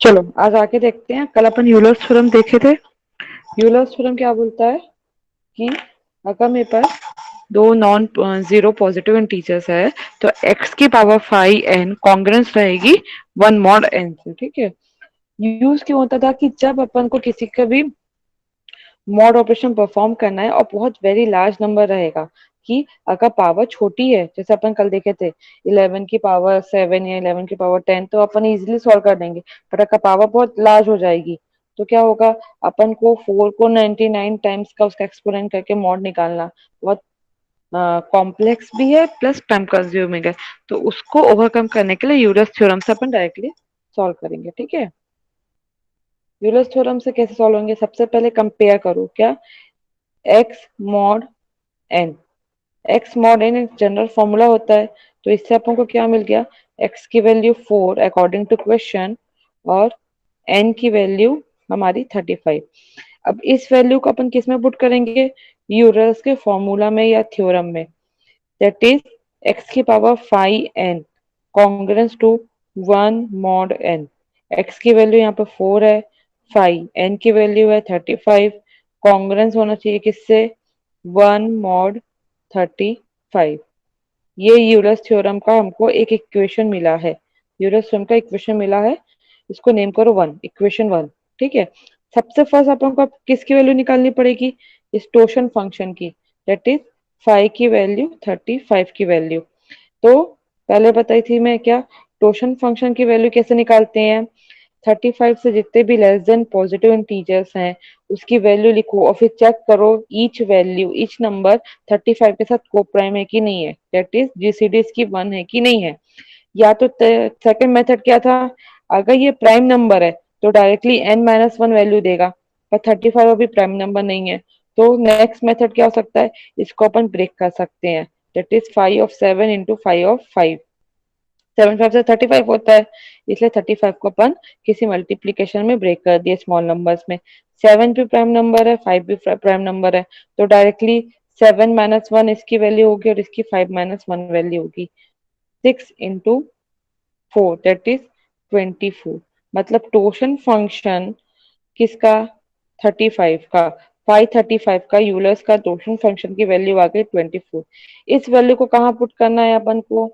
चलो आज आके देखते हैं। कल अपन यूलर्स थ्योरम देखे थे। यूलर्स थ्योरम क्या बोलता है कि अगर मेरे पास दो नॉन जीरो पॉजिटिव इंटीजर्स है तो x की पावर 5n कॉन्ग्रेंस रहेगी 1 मॉड n से। ठीक है। यूज क्यों होता था कि जब अपन को किसी का भी मॉड ऑपरेशन परफॉर्म करना है और बहुत वेरी लार्ज नंबर रहेगा, कि अगर पावर छोटी है जैसे अपन कल देखे थे 11 की पावर 7 या 11 की पावर 10 तो अपन इजीली सॉल्व कर देंगे। पर अगर पावर बहुत लार्ज हो जाएगी तो क्या होगा, अपन को 4 को 99 टाइम्स का उसका एक्सपोनेंट करके मॉड निकालना बहुत कॉम्प्लेक्स भी है प्लस टाइम कंज्यूमिंग है। तो उसको ओवरकम करने के लिए यूलर्स थ्योरम से अपन डायरेक्टली सॉल्व करेंगे। ठीक है। यूलर्स थ्योरम से कैसे सॉल्व होंगे, सबसे पहले कंपेयर करो क्या x mod n. X mod n एक जनरल फॉर्मूला होता है। तो इससे अपन को क्या मिल गया, एक्स की वैल्यू 4 अकॉर्डिंग टू क्वेश्चन और एन की वैल्यू हमारी 35। अब इस वैल्यू को अपन किस में पुट करेंगे, यूलर्स के फॉर्मूला में या थ्योरम में। दैट इज एक्स की power 5n congruence to 1 mod n। X की वैल्यू यहाँ पे 4 है, 5 n की वैल्यू है 35, कॉन्ग्रेंस होना चाहिए किससे, 1 मॉड 35। ये यूलर्स थ्योरम का हमको एक इक्वेशन मिला है। यूलर्स थ्योरम का इक्वेशन मिला है, इसको नेम करो वन, इक्वेशन वन। ठीक है। सबसे फर्स्ट अपन को किसकी वैल्यू निकालनी पड़ेगी, इस टोशन फंक्शन की। दैट इज 5 की वैल्यू 35 की वैल्यू। तो पहले बताई थी मैं क्या, टोशन फंक्शन की वैल्यू कैसे निकालते हैं, 35 से जितने भी लेस देन पॉजिटिव इंटीजर्स हैं उसकी वैल्यू लिखो और फिर चेक करो ईच वैल्यू ईच नंबर 35 के साथ को प्राइम है कि नहीं है, दैट इज जीसीडी इसकी 1 है कि नहीं है। या तो सेकंड मेथड क्या था, अगर ये प्राइम नंबर है तो डायरेक्टली n-1 वैल्यू देगा, पर 35 अभी प्राइम नंबर नहीं है। तो नेक्स्ट मेथड क्या हो सकता है, इसको अपन ब्रेक कर सकते हैं। That is 5 of 7 into 5 of 5। 7 5 से 35 होता है, इसलिए 35 को अपन किसी मल्टीप्लीकेशन में ब्रेक कर दिए स्मॉल नंबर्स में। 7 भी प्राइम नंबर है, 5 भी प्राइम नंबर है, तो डायरेक्टली 7-1 इसकी वैल्यू होगी और इसकी 5-1 वैल्यू होगी। 6 into 4 दैट इज 24। मतलब टोशन फंक्शन किसका, 35 का, 535 का यूलर्स का टोशन फंक्शन की वैल्यू आ गई 24। इस वैल्यू को कहाँ पुट करना है अपन को,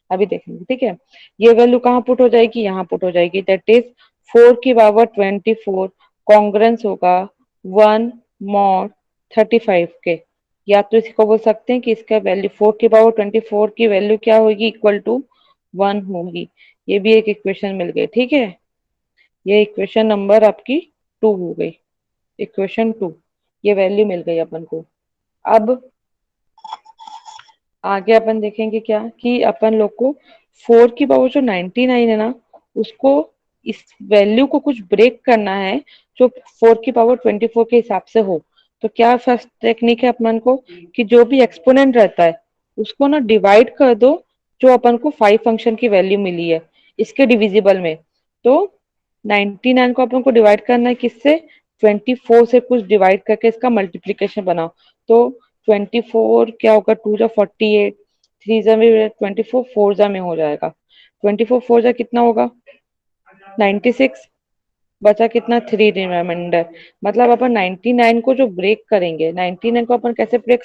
अभी देखेंगे। ठीक है। ये वैल्यू कहाँ पुट हो जाएगी, यहाँ पुट हो जाएगी। दैट इज 4 की पावर 24 कॉन्ग्रेंस होगा 1 मॉड 35 के। या तो इसको बोल सकते हैं कि इसका वैल्यू 4 की पावर 24 की वैल्यू क्या होगी, इक्वल टू 1 होगी। ये भी एक इक्वेशन मिल गई। ठीक है। ये इक्वेशन नंबर आपकी 2 हो गई, इक्वेशन 2। ये वैल्यू मिल गई अपन को। अब आगे अपन देखेंगे क्या, कि अपन लोग को 4 की पावर जो 99 है ना, उसको इस वैल्यू को कुछ ब्रेक करना है जो 4 की पावर 24 के हिसाब से हो। तो क्या फर्स्ट टेक्निक है अपन को, कि जो भी एक्सपोनेंट रहता है उसको ना डिवाइड कर दो जो अपन को 5 फंक्शन की वैल्यू मिली है इसके डिविजिबल में। तो 99 को अपन को डिवाइड करना है किससे, 24 से कुछ डिवाइड करके इसका मल्टीप्लीकेशन बनाओ। तो 24 क्या होगा, 2 जा 48, 3 जा में 24, 4 जा में हो जाएगा 24, 4 जा कितना होगा 96, बचा कितना 3 रिमाइंडर। मतलब अपन 99 को जो ब्रेक करेंगे, 99 को अपन कैसे ब्रेक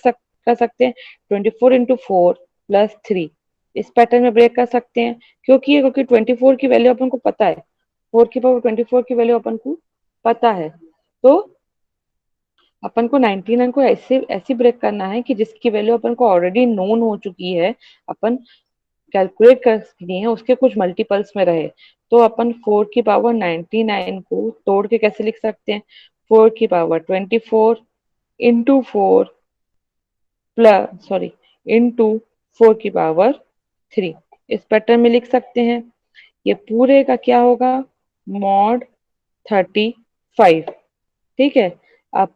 कर सकते हैं 24 into 4 + 3, इस पैटर्न में ब्रेक कर सकते हैं। क्योंकि 24 की वैल्यू अपन को पता है, 4 की पावर 24 की वैल्यू अपन को पता है, तो अपन को 99 को ऐसे ऐसे ब्रेक करना है कि जिसकी वैल्यू अपन को ऑलरेडी नोन हो चुकी है, अपन कैलकुलेट करनी है, उसके कुछ मल्टीपल्स में रहे। तो अपन 4 की पावर 99 को तोड़ के कैसे लिख सकते हैं, 4 की power 24 into 4 plus sorry into 4 की पावर 3, इस पैटर्न में लिख सकते हैं। ये पूरे का क्या होगा, मॉड 35। ठीक है। अब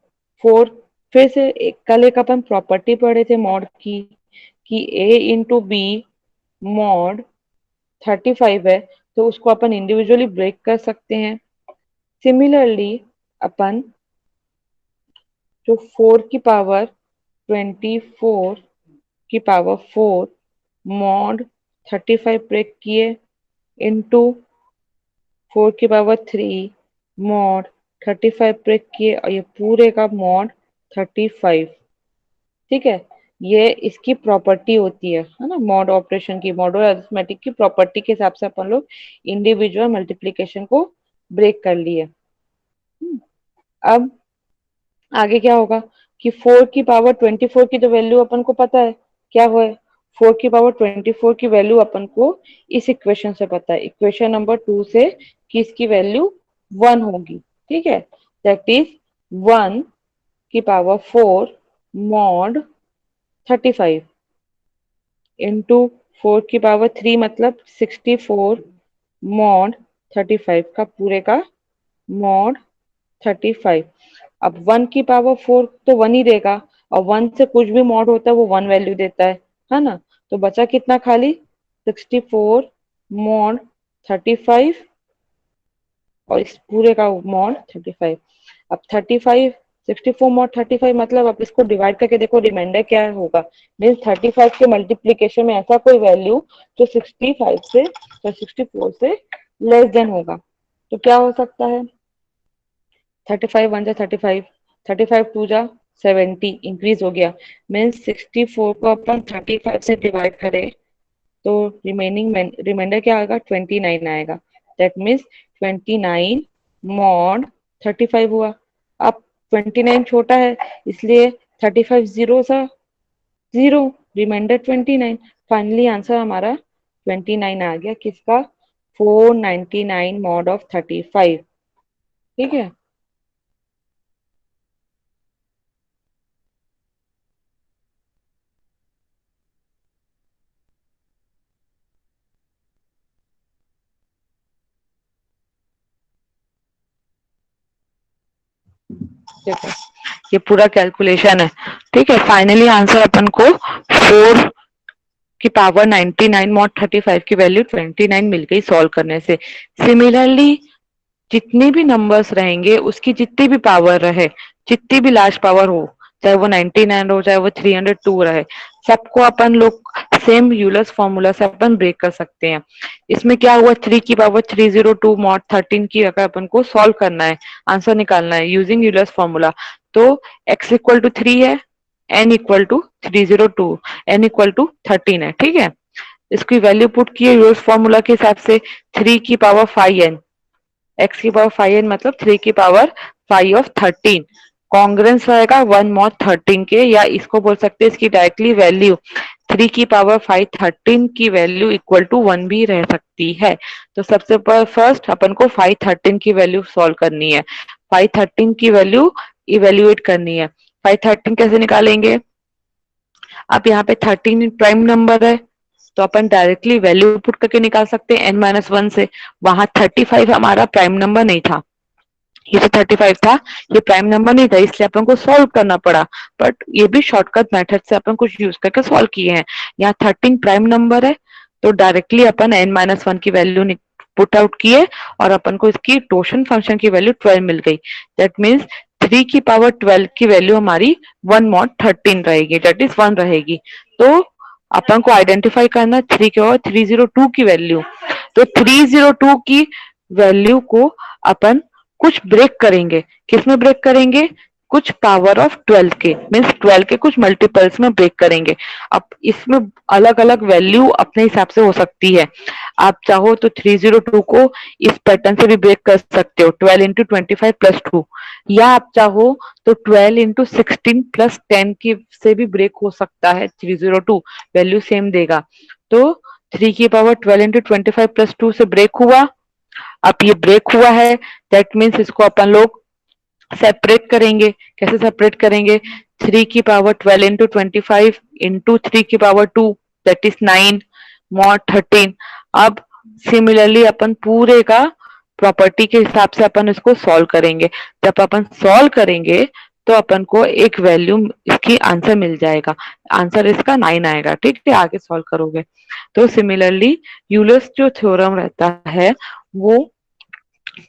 4, फिर से कल एक अपन प्रॉपर्टी पढ़े थे मॉड की, कि A into B मॉड 35 है, तो उसको अपन इंडिविजुअली ब्रेक कर सकते हैं। सिमिलरली अपन जो 4 की पावर 24 मॉड 35 ब्रेक किए इंटू 4 की पावर 3 मॉड 35 ब्रेक किए, और ये पूरे का मॉड 35। ठीक है। ये इसकी प्रॉपर्टी होती है ना, मॉड ऑपरेशन की, मॉडुलर अरिथमेटिक की प्रॉपर्टी के हिसाब से अपन लोग इंडिविजुअल मल्टीप्लिकेशन को ब्रेक कर लिए। अब आगे क्या होगा कि 4 की पावर 24 की तो वैल्यू अपन को पता है क्या हो, 4 की पावर 24 की वैल्यू अपन को इस इक्वेशन से पता है, इक्वेशन नंबर 2 से, कि इसकी वैल्यू 1 होगी। ठीक है, दैट इज 1 की पावर 4 मॉड 35 इंटू 4 की पावर 3 मतलब 64 मॉड 35 का पूरे का मॉड 35। अब 1 की पावर 4 तो 1 ही देगा, और 1 से कुछ भी मॉड होता है वो 1 वैल्यू देता है ना। तो बचा कितना खाली, 64 मॉड 35, और इस पूरे का मॉड 35। अब 35, 64 मॉड 35 मतलब अब इसको डिवाइड करके देखो रिमाइंडर क्या होगा, मीन्स 35 के मल्टीप्लीकेशन में ऐसा कोई वैल्यू जो 65 से या 64 से लेस देन होगा। तो क्या हो सकता है, 35 1 जा 35, 35 2 जा 70, इंक्रीज हो गया, मीन्स 64 को अपन 35 से डिवाइड करें तो रिमाइंडर क्या आएगा, 29 आएगा। दैट मीन्स 29 मॉड 35 हुआ। अब 29 छोटा है, इसलिए 35 जीरो सा जीरो, रिमाइंडर 29। फाइनली आंसर हमारा 29 आ गया, किसका, 499 मॉड ऑफ 35। ठीक है। देखो ये पूरा कैलकुलेशन है। ठीक है, फाइनली आंसर अपन को 4 की पावर 99 मॉड 35 की वैल्यू 29 मिल गई सॉल्व करने से। सिमिलरली जितने भी नंबर्स रहेंगे उसकी जितनी भी पावर रहे, जितनी भी लार्ज पावर हो, चाहे वो 99 हो चाहे वो 302 रहे, सबको अपन लोग सेम यूलर्स फॉर्मूला से अपन ब्रेक कर सकते हैं। इसमें क्या हुआ, 3 की पावर 302 मॉड 13 की अगर अपन को सॉल्व करना है, आंसर निकालना है यूजिंग यूलर्स फॉर्मूला, तो x=3 है, n=302, n=13 है। ठीक है, इसकी वैल्यू पुट की है यूलर्स फॉर्मूला के हिसाब से, 3 की पावर 5n, x की पावर 5n मतलब 3 की पावर 5 ऑफ 13, कॉन्ग्रेंस रहेगा 1 mod 13 के, या इसको बोल सकते हैं इसकी डायरेक्टली वैल्यू 3 की पावर 5 13 की वैल्यू =1 भी रह सकती है। तो सबसे फर्स्ट अपन को 513 की वैल्यू सॉल्व करनी है, 513 की वैल्यू इवेल्युएट करनी है। 513 कैसे निकालेंगे, अब यहाँ पे 13 प्राइम नंबर है, तो अपन डायरेक्टली वैल्यू पुट करके निकाल सकते हैं n-1 से। वहां 35 हमारा प्राइम नंबर नहीं था, ये तो 35 था, ये प्राइम नंबर नहीं था, इसलिए अपन को सॉल्व करना पड़ा। बट ये भी शॉर्टकट मेथड से अपन कुछ यूज करके सॉल्व किए हैं। यहाँ 13 प्राइम नंबर है, तो डायरेक्टली अपन n-1 की वैल्यू पुट आउट किए, और अपन को इसकी टोशन फंक्शन की वैल्यू 12 मिल गई। दैट मीन्स 3 की पावर 12 की वैल्यू हमारी 1 mod 13 रहेगी, दैट इज 1 रहेगी। तो अपन को आइडेंटिफाई करना 302 की वैल्यू, तो 302 की वैल्यू को अपन कुछ ब्रेक करेंगे, किसमें ब्रेक करेंगे, कुछ पावर ऑफ 12 के, मीन्स 12 के कुछ मल्टीपल्स में ब्रेक करेंगे। अब इसमें अलग अलग वैल्यू अपने हिसाब से हो सकती है। आप चाहो तो 302 को इस पैटर्न से भी ब्रेक कर सकते हो, 12 इंटू 25 प्लस 2, या आप चाहो तो 12 इंटू 16 प्लस 10 की से भी ब्रेक हो सकता है 302, वैल्यू सेम देगा। तो 3 की पावर 12 इंटू 25 प्लस 2 से ब्रेक हुआ। अब ये ब्रेक हुआ है, दैट मीन्स इसको अपन लोग सेपरेट करेंगे। कैसे सेपरेट करेंगे? 3 की पावर 12 इंटू 25 इंटू 3 की पावर 2, दैट इज 9 मॉड 13। अब सिमिलरली अपन पूरे का प्रॉपर्टी के हिसाब से अपन इसको सॉल्व करेंगे। जब अपन सॉल्व करेंगे तो अपन को एक वैल्यू इसकी आंसर मिल जाएगा। आंसर इसका 9 आएगा। ठीक है, आगे सॉल्व करोगे तो सिमिलरली यूलर्स जो थ्योरम रहता है वो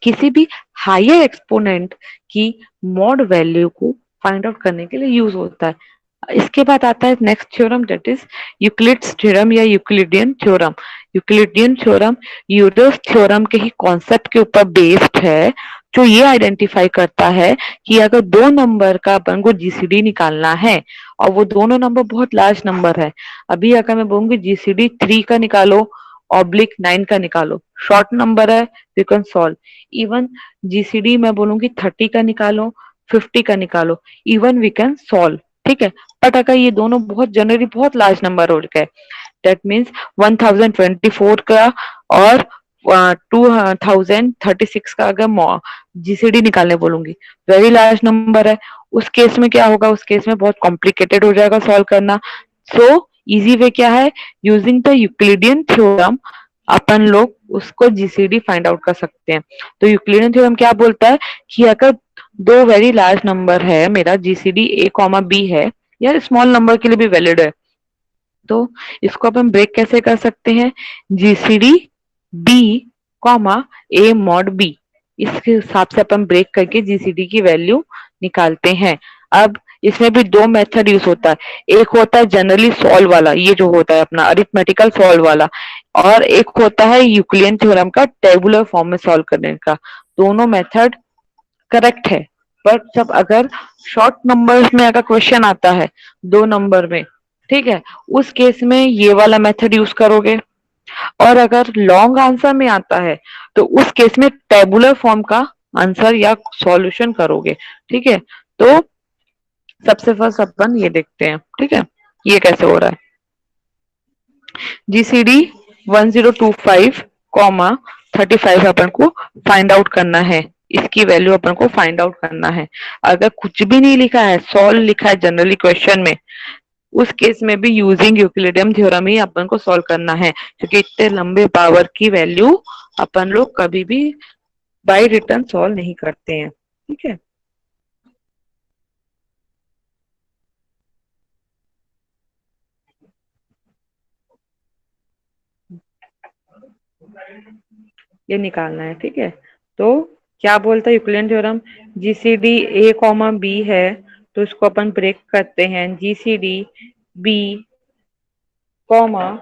किसी भी हायर एक्सपोनेंट की मॉड वैल्यू को फाइंड आउट करने के लिए यूज होता है। इसके बाद आता है next theorem, that is Euclid's theorem या Euclidean theorem. Euclidean theorem Euler's theorem के ही कॉन्सेप्ट के ऊपर बेस्ड है, जो ये आइडेंटिफाई करता है कि अगर दो नंबर का अपन को जीसीडी निकालना है और वो दोनों नंबर बहुत लार्ज नंबर है, अभी अगर मैं बोलूंगी जीसीडी 3 का निकालो ऑब्लिक 9 का निकालो, शॉर्ट नंबर है, you can solve. Even GCD मैं बोलूंगी 30 का निकालो 50 का निकालो, इवन वी कैन सॉल्व। ठीक है, बट अगर ये दोनों बहुत जनरली बहुत लार्ज नंबर हो गए, दैट मीन्स 1024 का और 2036 का अगर जीसीडी निकालने बोलूंगी, वेरी लार्ज नंबर है, उस केस में क्या होगा? उस केस में बहुत कॉम्प्लिकेटेड हो जाएगा सॉल्व करना। सो इजी वे क्या है? यूजिंग द यूक्लिडियन थ्योरम अपन लोग उसको जीसीडी फाइंड आउट कर सकते हैं। तो यूक्लिडियन थ्योरम क्या बोलता है कि अगर दो वेरी लार्ज नंबर है, मेरा जीसीडी ए कॉमा बी है, या स्मॉल नंबर के लिए भी वैलिड है, तो इसको अपन ब्रेक कैसे कर सकते हैं? जीसीडी बी कॉमा ए मॉड बी, इसके हिसाब से अपन ब्रेक करके जीसीडी की वैल्यू निकालते हैं। अब इसमें भी दो मेथड यूज होता है। एक होता है जनरली सॉल्व वाला, ये जो होता है अपना अरिथमेटिकल सॉल्व वाला, और एक होता है यूक्लिडियन थ्योरम का टेबुलर फॉर्म में सॉल्व करने का। दोनों मेथड करेक्ट है, पर जब अगर शॉर्ट नंबर्स में अगर क्वेश्चन आता है दो नंबर में, ठीक है, उस केस में ये वाला मेथड यूज करोगे। और अगर लॉन्ग आंसर में आता है तो उस केस में टेबुलर फॉर्म का आंसर या सॉल्यूशन करोगे। ठीक है, तो सबसे फर्स्ट अपन ये देखते हैं। ठीक है, ये कैसे हो रहा है? जीसीडी 1025 कॉमा 35 अपन को फाइंड आउट करना है, इसकी वैल्यू अपन को फाइंड आउट करना है। अगर कुछ भी नहीं लिखा है, सॉल्व लिखा है जनरली क्वेश्चन में, उस केस में भी यूजिंग यूक्लिडियन थ्योरम ही अपन को सॉल्व करना है, क्योंकि इतने लंबे पावर की वैल्यू अपन लोग कभी भी बाय रिटर्न सॉल्व नहीं करते हैं। ठीक है, ये निकालना है। ठीक है, तो क्या बोलता है Euclidean theorem? GCD A comma B है, तो इसको अपन ब्रेक करते हैं। जीसीडी बी कॉमा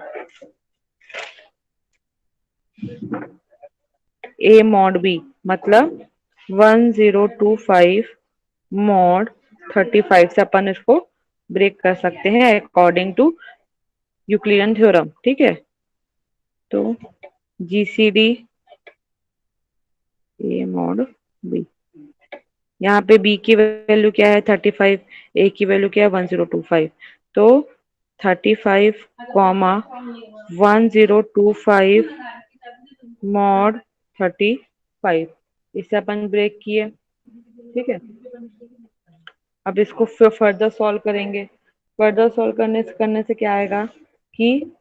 ए मॉड बी, मतलब 1025 मॉड 35 से अपन इसको ब्रेक कर सकते हैं अकॉर्डिंग टू यूक्लिडियन थ्योरम। ठीक है, तो जीसीडी ए मॉड बी, यहाँ पे बी की वैल्यू क्या है? 35, ए की वैल्यू क्या है? 1025। तो 35 कॉमा 1025 मॉड 35, इसे अपन ब्रेक किए। ठीक है, अब इसको फिर फर्दर सॉल्व करेंगे। फर्दर सॉल्व करने से क्या आएगा कि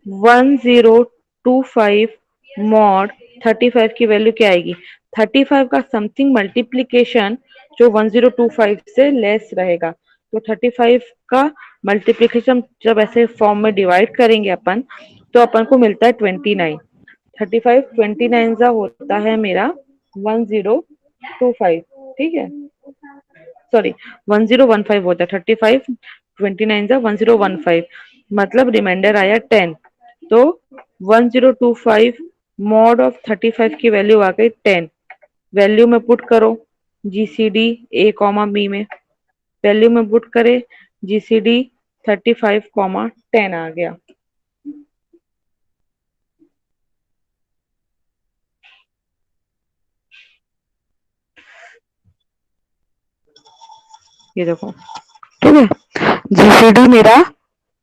1025 मॉड 35 की वैल्यू क्या आएगी? 35 का समथिंग मल्टीप्लीकेशन जो 1025 से लेस रहेगा। तो 35 का मल्टीप्लीकेशन जब ऐसे फॉर्म में डिवाइड करेंगे अपन, तो अपन को मिलता है 29। 35 29 का होता है मेरा 1025। ठीक है, सॉरी 1015 होता है। 35 29 का 1015, मतलब रिमाइंडर आया 10। तो 1025 मॉड ऑफ 35 की वैल्यू आ गई 10। वैल्यू में पुट करो जीसीडी ए कॉमा बी में, वैल्यू में पुट करे, जीसीडी 35,10 आ गया। ये देखो, ठीक है, जीसीडी मेरा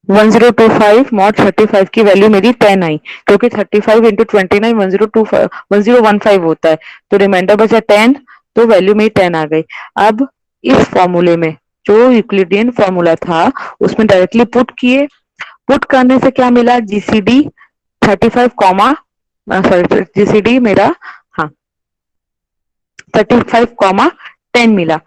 1025 मॉड 35 की वैल्यू मेरी 10 आई, क्योंकि 35 इंटू 29 1015 होता है, तो रिमाइंडर बचा 10, तो वैल्यू मेरी 10 आ गई। अब इस फॉर्मूले में जो यूक्लिडियन फॉर्मूला था उसमें डायरेक्टली पुट किए, पुट करने से क्या मिला, जीसीडी 35 कॉमा सॉरी जीसीडी मेरा, हाँ 35,10 मिला।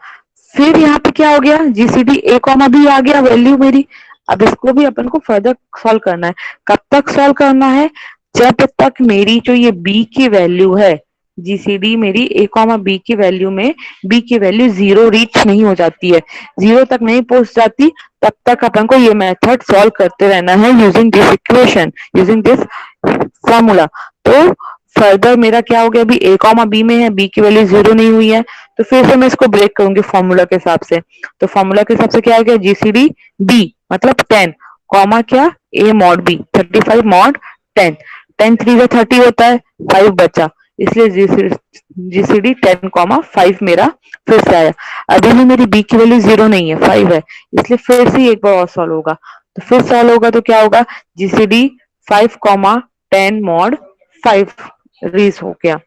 फिर यहाँ पे क्या हो गया, जीसीडी ए कॉमा बी आ गया वैल्यू मेरी। अब इसको भी अपन को फर्दर सॉल्व करना है। कब तक सॉल्व करना है, जब तक मेरी जो ये बी की वैल्यू है, जीसीडी मेरी ए कॉमा बी की वैल्यू में बी की वैल्यू 0 रीच नहीं हो जाती है, 0 तक नहीं पहुंच जाती, तब तक अपन को ये मेथड सॉल्व करते रहना है using this equation, using this formula. तो फर्दर मेरा क्या हो गया, अभी ए कॉमा बी में है, बी की वैल्यू 0 नहीं हुई है, तो फिर से मैं इसको ब्रेक करूंगी फॉर्मूला के हिसाब से। तो फॉर्मूला के हिसाब से क्या आ गया, जीसीडी बी मतलब 10 कॉमा क्या, ए मॉड बी 35 मॉड 10, 10 3 से 30 होता है, 5 बचा, इसलिए जीसीडी 10,5 मेरा फिर से आया। अभी भी मेरी बी की वैल्यू 0 नहीं है, 5 है, इसलिए फिर से एक बार और सॉल्व होगा। तो फिर सॉल्व होगा तो क्या होगा, जीसीडी 5,10 मॉड 5 रीच हो गया।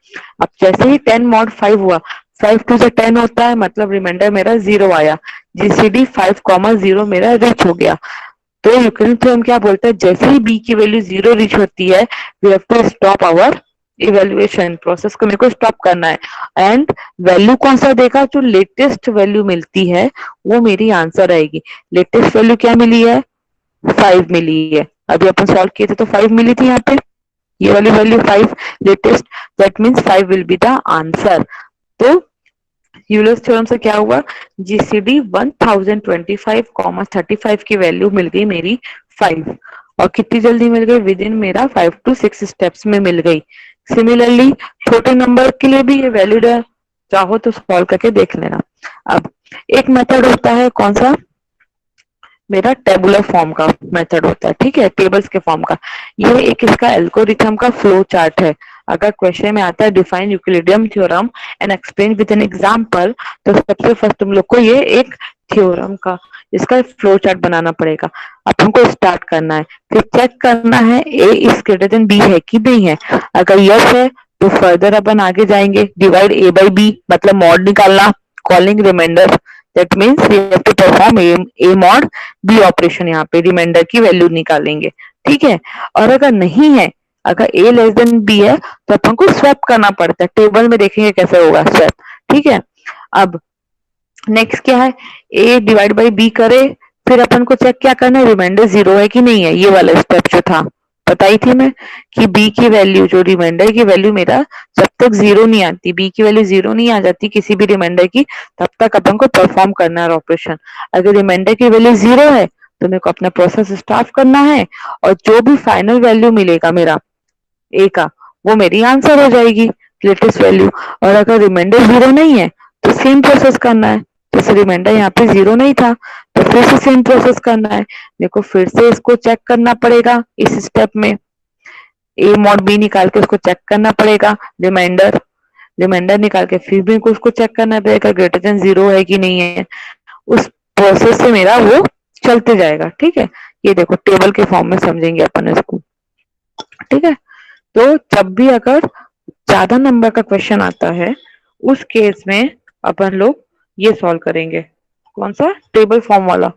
अब जैसे ही 10 मॉड 5 हुआ, 5 2 से 10 होता है, मतलब रिमाइंडर मेरा 0 आया, जीसीडी 5,0 मेरा रीच हो गया। तो यूक्लिडियन थ्योरम क्या बोलता है, जैसे ही बी की वैल्यू 0 रीच होती है, we have to stop our evaluation process को, मेरे को स्टॉप करना है। एंड वैल्यू कौन सा देगा, जो लेटेस्ट वैल्यू मिलती है वो मेरी आंसर आएगी। लेटेस्ट वैल्यू क्या मिली है, 5 मिली है, अभी अपन सॉल्व किए थे तो 5 मिली थी यहाँ पे, ये वाली value 5 latest, that means 5 will be the answer. तो यूलर्स थ्योरम से क्या हुआ, जीसीडी 1025,35 की वैल्यू मिल गई मेरी 5, और कितनी जल्दी मिल गई, विद इन मेरा 5 to 6 स्टेप्स में मिल गई। सिमिलरली छोटे नंबर के लिए भी ये वैलिड है, चाहो तो सॉल्व करके देख लेना। अब एक मेथड होता है कौन सा, मेरा टेबुलर फॉर्म का मेथड होता है, ठीक है, टेबल्स के फॉर्म का। ये एक इसका एल्गोरिथम का फ्लो चार्ट है। अगर क्वेश्चन में आता है define Euclidean theorem and explain with an example, तो सबसे फर्स्ट तुम लोग को ये एक थ्योरम का इसका फ्लो चार्ट बनाना पड़ेगा। अब हमको स्टार्ट करना है, फिर चेक करना है ए इज ग्रेटर देन बी है कि नहीं है। अगर यस है तो फर्दर अपन आगे जाएंगे, डिवाइड ए बाई बी मतलब मॉड निकालना, calling remainder, that means we have to perform a mod B operation, यहाँ पे रिमाइंडर की वैल्यू निकालेंगे, ठीक है। और अगर नहीं है, अगर ए लेस देन बी है, तो अपन को स्वैप करना पड़ता है, टेबल में देखेंगे कैसे होगा स्वैप, ठीक है। अब नेक्स्ट क्या है, ए डिवाइड बाई बी करे, फिर अपन को चेक क्या करना है, रिमाइंडर 0 है कि नहीं है, ये वाला स्टेप जो था बताई थी मैं कि बी की वैल्यू, जो रिमाइंडर की वैल्यू मेरा जब तक 0 नहीं आती, बी की वैल्यू 0 नहीं आ जाती किसी भी रिमाइंडर की, तब तक अपन को परफॉर्म करना है ऑपरेशन। अगर रिमाइंडर की वैल्यू 0 है तो मेरे को अपना प्रोसेस स्टार्ट करना है, और जो भी फाइनल वैल्यू मिलेगा मेरा ए का, वो मेरी आंसर हो जाएगी, लेटेस्ट वैल्यू। और अगर रिमाइंडर 0 नहीं है तो सेम प्रोसेस करना है, जैसे रिमाइंडर यहाँ पे 0 नहीं था तो फिर से सेम प्रोसेस करना है, मेरे को फिर से इसको चेक करना पड़ेगा इस स्टेप में, ए मॉड बी निकाल के उसको चेक करना पड़ेगा, रिमाइंडर रिमाइंडर निकाल के फिर भी उसको चेक करना पड़ेगा ग्रेटर देन 0 है कि नहीं है। उस प्रोसेस से मेरा वो चलते जाएगा, ठीक है। ये देखो टेबल के फॉर्म में समझेंगे अपन इसको, ठीक है। तो जब भी अगर ज्यादा नंबर का क्वेश्चन आता है, उस केस में अपन लोग ये सॉल्व करेंगे, कौन सा, टेबल फॉर्म वाला।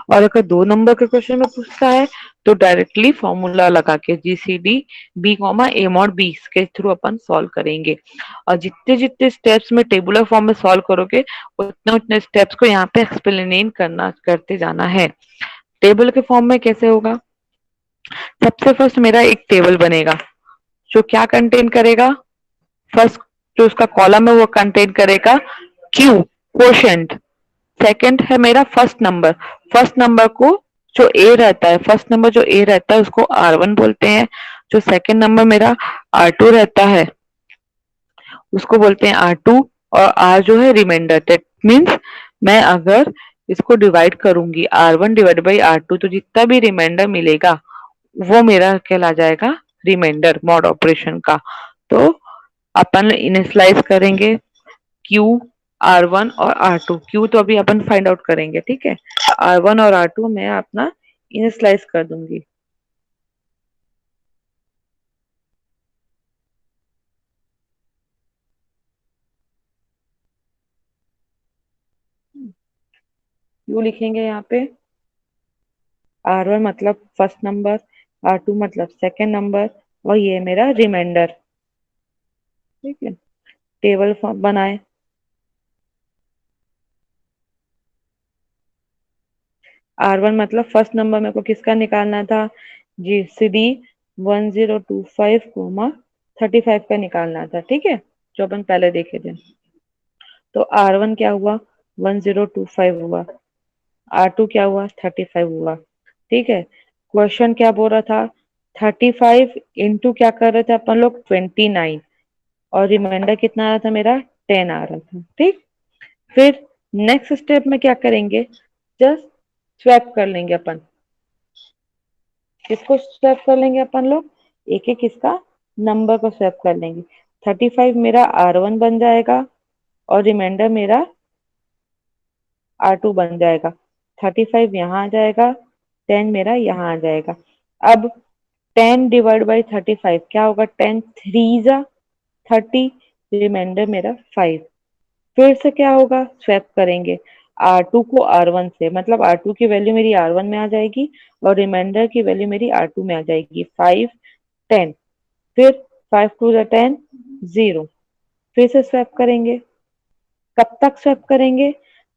और अगर 2 नंबर के क्वेश्चन में पूछता है तो डायरेक्टली फॉर्मूला लगा के जीसीडी बी कॉमा ए मॉड बी के थ्रू अपन सॉल्व करेंगे। और जितने जितने स्टेप्स में टेबुलर फॉर्म में सॉल्व करोगे, उतने उतने स्टेप्स को यहाँ पे एक्सप्लेन करते जाना है। टेबल के फॉर्म में कैसे होगा, सबसे फर्स्ट मेरा एक टेबल बनेगा जो क्या कंटेन करेगा, फर्स्ट जो उसका कॉलम है वो कंटेन करेगा क्यू कोशेंट। सेकंड है मेरा फर्स्ट नंबर को जो ए रहता है, फर्स्ट नंबर जो ए रहता है उसको R1 बोलते हैं, जो सेकंड नंबर मेरा R2 रहता है उसको बोलते हैं R2, और R जो है रिमाइंडर, दैट मीन्स मैं अगर इसको डिवाइड करूंगी R1 डिवाइड बाई R2, तो जितना भी रिमाइंडर मिलेगा वो मेरा कहला जाएगा रिमाइंडर मॉड ऑपरेशन का। तो अपन इनिशियलाइज करेंगे Q, R1 और R2। Q तो अभी अपन फाइंड आउट करेंगे, ठीक है। R1 और R2 मैं अपना इनिशियलाइज कर दूंगी। Q लिखेंगे यहाँ पे, R1 मतलब फर्स्ट नंबर, R2 मतलब सेकंड नंबर, और ये मेरा रिमाइंडर, ठीक है। टेबल बनाए। R1 मतलब फर्स्ट नंबर मेरे को किसका निकालना था, GCD 1025, 35 का निकालना था, ठीक है, जो अपन पहले देखे थे। तो R1 क्या हुआ, 1025 हुआ, R2 क्या हुआ, 35 हुआ, ठीक है। क्वेश्चन क्या बोल रहा था, 35 इंटू क्या कर रहे थे अपन लोग, 29, और रिमाइंडर कितना आ रहा था मेरा, 10 आ रहा था, ठीक। फिर नेक्स्ट स्टेप में क्या करेंगे, जस्ट स्वैप कर लेंगे अपन। किसको स्वैप कर लेंगे अपन लोग, एक एक इसका नंबर को स्वैप कर लेंगे। 35 मेरा R1 बन जाएगा, और रिमाइंडर मेरा R2 बन जाएगा। 35 यहाँ आ जाएगा, 10 मेरा यहाँ आ जाएगा। अब 10 डिवाइड बाई 35 क्या होगा, 10 थ्री जा 30, रिमाइंडर मेरा 5। फिर से क्या होगा, स्वैप करेंगे R2 को R1 से, मतलब R2 की वैल्यू मेरी R1 में आ जाएगी और रिमाइंडर की वैल्यू मेरी R2 में आ जाएगी। 5 10, फिर 5 टू द 10 0। फिर से स्वैप करेंगे, कब तक स्वैप करेंगे,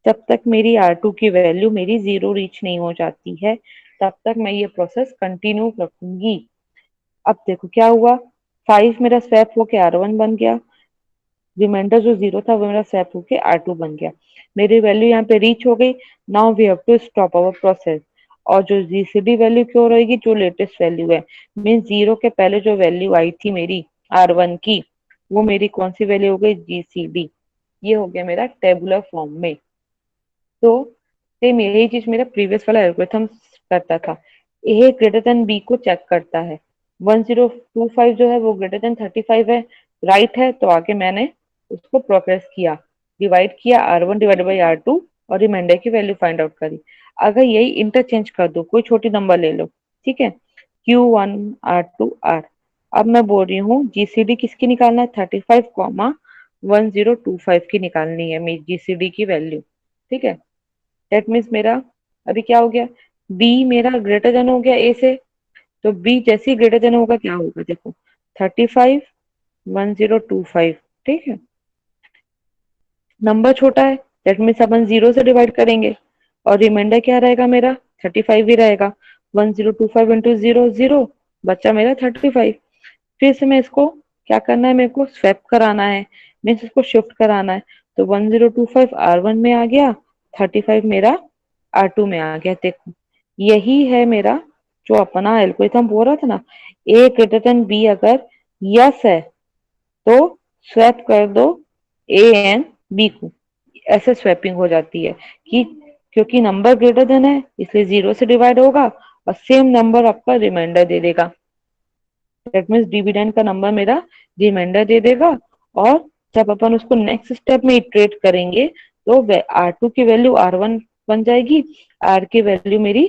जब तक मेरी R2 की वैल्यू मेरी 0 रीच नहीं हो जाती है, तब तक मैं ये प्रोसेस कंटिन्यू रखूंगी। अब देखो क्या हुआ, 5 मेरा स्वैप होके R1 बन गया, रिमाइंडर जो 0 था वो मेरा स्वैप होके R2 बन गया, मेरी वैल्यू यहाँ पे रीच हो गई। Now we have to stop our process. और जो जीसीडी वैल्यू क्यों रहेगी, जो लेटेस्ट वैल्यू है, मीन 0 के पहले जो वैल्यू आई थी मेरी R1 की, वो मेरी कौन सी वैल्यू हो गई, GCD। ये हो गया मेरा टेबुलर फॉर्म में। तो सेम यही चीज मेरा प्रीवियस वाला एल्गोरिथम करता था। ए ग्रेटर देन बी को चेक करता है, 1025 जो है वो ग्रेटर देन 35 है, राइट है, तो आगे मैंने उसको प्रोग्रेस किया, डिवाइड किया R1 डिवाइड बाई R2, और रिमाइंडर की वैल्यू फाइंड आउट करी। अगर यही इंटरचेंज कर दो, कोई छोटी नंबर ले लो, ठीक है, Q1 R2 R। अब मैं बोल रही हूँ जीसीडी किसकी निकालना है, 35, 1025 की निकालनी है मेरी जीसीडी की वैल्यू, ठीक है। दैट मीन्स मेरा अभी क्या हो गया, बी मेरा ग्रेटर देन हो गया ए से, तो बी जैसे ही ग्रेटर देन होगा क्या होगा, देखो 35, 1025, ठीक है। नंबर छोटा है, दैट मीन्स अपन 0 से डिवाइड करेंगे, और रिमाइंडर क्या रहेगा मेरा, 35 ही रहेगा। 1025 इंटू 0 0, बच्चा मेरा 35। फिर से मैं इसको क्या करना है, मेरे को स्वैप कराना है, मीन्स इसको शिफ्ट कराना है। तो 1025 R1 में आ गया, 35 मेरा R2 में आ गया। देखो यही है मेरा जो अपना एल्गोरिथम बोल रहा था ना, ए ग्रेटर देन बी अगर यस है तो स्वैप कर दो ए एंड बी को, ऐसे स्वैपिंग हो जाती है कि क्योंकि नंबर ग्रेटर देन है इसलिए 0 से डिवाइड होगा, और सेम नंबर आपका रिमाइंडर दे देगा। दैट मीन्स डिविडेंड का नंबर मेरा रिमाइंडर दे देगा। और जब अपन उसको नेक्स्ट स्टेप में इटरेट करेंगे तो R2 की वैल्यू R1 बन जाएगी, R की वैल्यू मेरी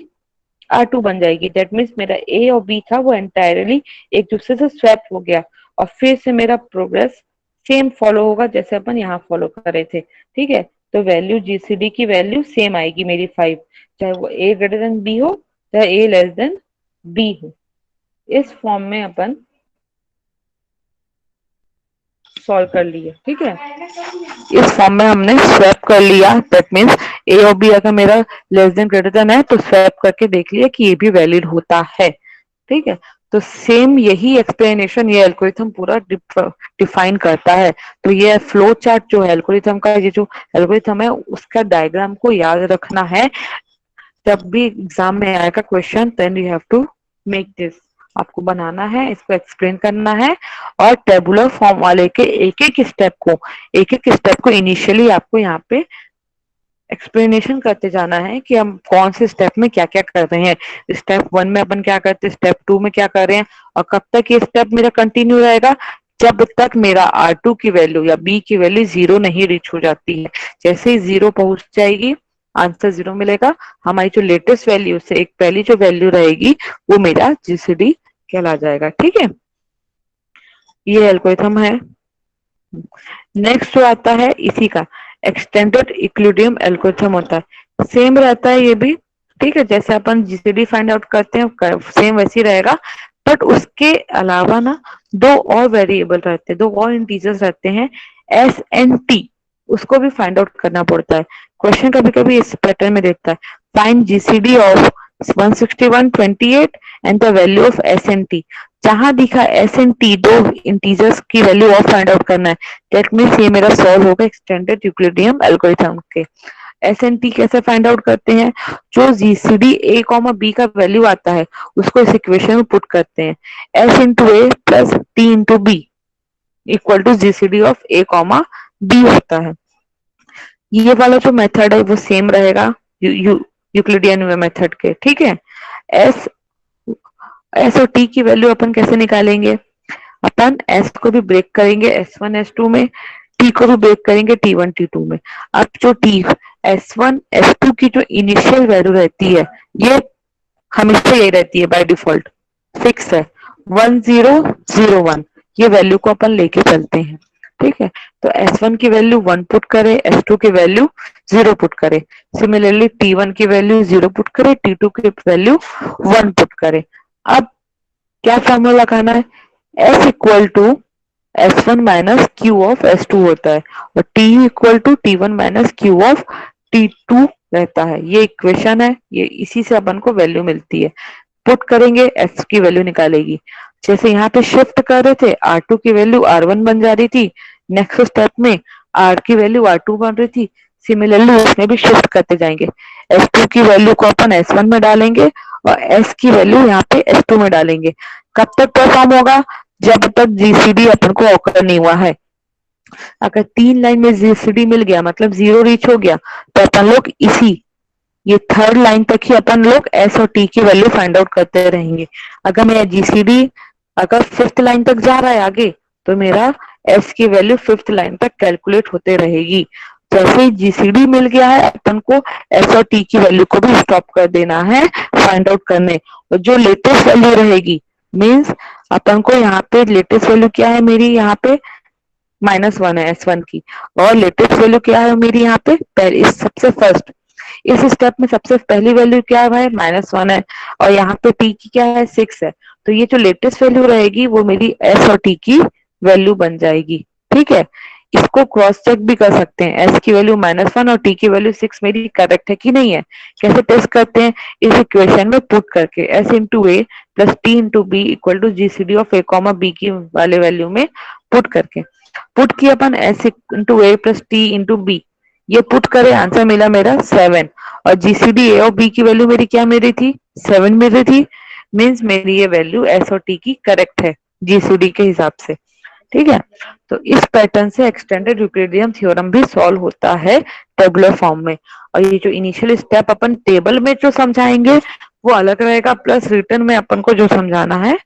R2 बन जाएगी। दैट मीन्स मेरा ए और बी था वो एंटायरली एक दूसरे से स्वैप हो गया, और फिर से मेरा प्रोग्रेस सेम फॉलो होगा जैसे अपन यहाँ फॉलो कर रहे थे, ठीक है। तो वैल्यू जीसीडी की वैल्यू सेम आएगी मेरी 5, चाहे वो ए ग्रेटर देन बी हो चाहे ए लेस देन बी हो। इस फॉर्म में अपन सॉल्व कर लिए, ठीक है। इस फॉर्म में हमने स्वैप कर लिया, दैट मीन्स ए और बी अगर मेरा लेस देन ग्रेटर देन है तो स्वैप करके देख लिया कि ये भी वैलिड होता है, ठीक है। तो सेम यही एक्सप्लेनेशन ये एल्गोरिथम पूरा डिफाइन करता है। तो ये फ्लो चार्ट जो है एल्गोरिथम का, ये जो एल्गोरिथम है उसका डायग्राम को याद रखना है, जब भी एग्जाम में आएगा question then you have to make this, आपको बनाना है, इसको एक्सप्लेन करना है, और टेबुलर फॉर्म वाले के एक एक स्टेप को इनिशियली आपको यहाँ पे एक्सप्लेनेशन करते जाना है कि हम कौन से स्टेप में क्या क्या कर रहे हैं। स्टेप 1 में अपन क्या करते हैं, स्टेप 2 में क्या कर रहे हैं, और कब तक ये स्टेप मेरा कंटिन्यू रहेगा, जब तक मेरा R2 की वैल्यू या B की वैल्यू 0 नहीं रीच हो जाती है। जैसे ही 0 पहुंच जाएगी, आंसर 0 मिलेगा, हमारी जो लेटेस्ट वैल्यू से एक पहली जो वैल्यू रहेगी वो मेरा GCD कहला जाएगा। ठीक है, ये एल्गोरिथम है। नेक्स्ट जो आता है इसी का एक्सटेंडेड इक्विलिब्रियम एल्गोरिथम होता है, सेम रहता है ये भी। ठीक है, जैसे अपन जीसीडी फाइंड आउट करते हैं सेम वैसे ही रहेगा, बट उसके अलावा ना दो और वेरिएबल रहते हैं, दो और इंटीजर्स रहते हैं, एस एन टी, उसको भी फाइंड आउट करना पड़ता है। क्वेश्चन कभी कभी इस पैटर्न में देता है, find GCD of 16128 and the value of S N T. जहां दिखा एस एन टी, दो इंटीजर्स की वैल्यू ऑफ फाइंड आउट करना है, दैट मीन्स ये मेरा सॉल्व होगा एक्सटेंडेड यूक्लिडियन एल्गोरिथम के। एस एन टी कैसे फाइंड आउट करते हैं, जो जीसीडी ए कॉमा बी का वैल्यू आता है उसको इस इक्वेशन में पुट करते हैं, S into A plus T into B equal to GCD of A comma B होता है। ये वाला जो मेथड है वो सेम रहेगा यूक्लिडियन मेथड के। ठीक है, एस एस और टी की वैल्यू अपन कैसे निकालेंगे, अपन एस को भी ब्रेक करेंगे S1 S2 में, टी को भी ब्रेक करेंगे T1 T2 में। अब जो टी S1 S2 की जो इनिशियल वैल्यू रहती है ये हमेशा यही रहती है, बाय डिफॉल्ट फिक्स है 1001, ये वैल्यू को अपन लेके चलते हैं। ठीक है, तो S1 की वैल्यू 1 पुट करे, S2 की वैल्यू 0 पुट करे, सिमिलरली T1 की वैल्यू 0 पुट करे, T2 की वैल्यू 1 पुट करे। अब क्या फॉर्मूला लगाना है, S equal to S1 minus Q of S2 होता है, और T equal to T1 minus Q of T2 रहता है। ये इक्वेशन है, ये इसी से अपन को वैल्यू मिलती है। पुट करेंगे S की वैल्यू निकालेगी, जैसे यहाँ पे शिफ्ट कर रहे थे R2 की वैल्यू R1 बन जा रही थी, नेक्स्ट स्टेप में R की वैल्यू R2 बन रही थी, सिमिलरली इसमें भी शिफ्ट करते जाएंगे। S2 की वैल्यू को अपन S1 में डालेंगे और S की वैल्यू यहाँ पे S2 में डालेंगे। कब तक परफॉर्म होगा, जब तक जीसीडी अपन को ऑकर नहीं हुआ है। अगर 3 लाइन में जीसीडी मिल गया मतलब 0 रीच हो गया, तो अपन लोग इसी ये 3rd लाइन तक ही अपन लोग एस और टी की वैल्यू फाइंड आउट करते रहेंगे। अगर मेरा जीसीडी अगर 5th लाइन तक जा रहा है आगे, तो मेरा एस की वैल्यू 5th लाइन तक कैलकुलेट होते रहेगी। जैसे ही जीसीडी मिल गया है अपन को एस और टी की वैल्यू को भी स्टॉप कर देना है फाइंड आउट करने, और जो लेटेस्ट वैल्यू रहेगी मीन्स अपन को यहाँ पे लेटेस्ट वैल्यू क्या है मेरी, यहाँ पे -1 है S1 की, और लेटेस्ट वैल्यू क्या है मेरी यहाँ पे पहले सबसे फर्स्ट इस स्टेप में सबसे पहली वैल्यू क्या है, -1 है, और यहाँ पे टी की क्या है 6 है। तो ये जो लेटेस्ट वैल्यू रहेगी वो मेरी एस और टी की वैल्यू बन जाएगी। ठीक है, इसको क्रॉस चेक भी कर सकते हैं, एस की वैल्यू -1 और टी की वैल्यू 6 मेरी करेक्ट है कि नहीं है। कैसे टेस्ट करते हैं, इस इक्वेशन में पुट करके S into A plus T into B equal to GCD of A comma B की वाले वैल्यू में पुट करके, पुट किया अपन S into A plus T into B, ये पुट करे आंसर मिला मेरा 7, और जीसीडी ए और बी की वैल्यू मेरी क्या मेरी थी 7 मिल रही थी, मीन्स मेरी ये वैल्यू एस और टी की करेक्ट है जीसीडी के हिसाब से। ठीक है, तो इस पैटर्न से एक्सटेंडेड यूक्लिडियन थ्योरम भी सॉल्व होता है टेबुलर फॉर्म में। और ये जो इनिशियल स्टेप अपन टेबल में जो समझाएंगे वो अलग रहेगा, प्लस रिटर्न में अपन को जो समझाना है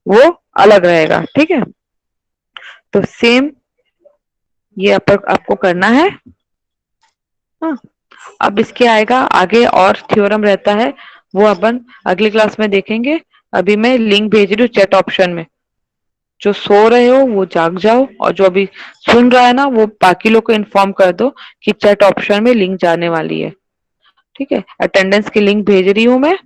वो अलग रहेगा। ठीक है, तो सेम ये आपको करना है। हाँ, अब इसके आएगा आगे और थ्योरम रहता है, वो अपन अगली क्लास में देखेंगे। अभी मैं लिंक भेज रही हूँ चैट ऑप्शन में, जो सो रहे हो वो जाग जाओ, और जो अभी सुन रहा है ना वो बाकी लोग को इन्फॉर्म कर दो कि चैट ऑप्शन में लिंक जाने वाली है। ठीक है, अटेंडेंस की लिंक भेज रही हूँ मैं।